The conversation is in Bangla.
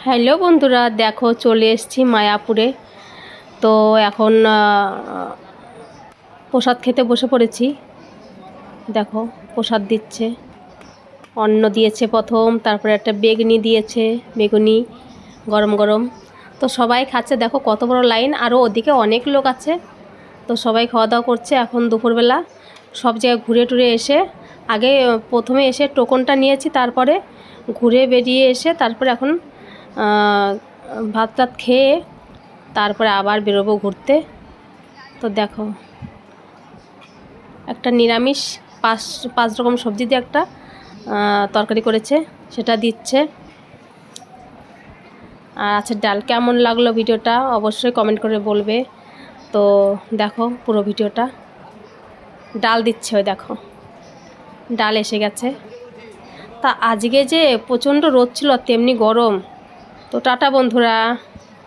হ্যালো বন্ধুরা, দেখো চলে এসেছি মায়াপুরে। তো এখন প্রসাদ খেতে বসে পড়েছি। দেখো প্রসাদ দিচ্ছে, অন্ন দিয়েছে প্রথম, তারপরে একটা বেগুনি দিয়েছে, বেগুনি গরম গরম। তো সবাই খাচ্ছে, দেখো কত বড় লাইন, আরও ওদিকে অনেক লোক আছে। তো সবাই খাওয়া দাওয়া করছে এখন দুপুরবেলা। সব জায়গায় ঘুরে টুরে এসে আগে প্রথমে এসে টোকনটা নিয়েছি, তারপরে ঘুরে বেরিয়ে এসে তারপরে এখন ভাত টাত খেয়ে তারপরে আবার বেরোবো ঘুরতে। তো দেখো একটা নিরামিষ পাঁচ পাঁচ রকম সবজি দিয়ে একটা তরকারি করেছে, সেটা দিচ্ছে। আর আচ্ছা, ডাল কেমন লাগলো ভিডিওটা অবশ্যই কমেন্ট করে বলবে। তো দেখো পুরো ভিডিওটা, ডাল দিচ্ছে, ওই দেখো ডাল এসে গেছে। তা আজকে যে প্রচণ্ড রোদ ছিল, তেমনি গরম। তো টাটা বন্ধুরা।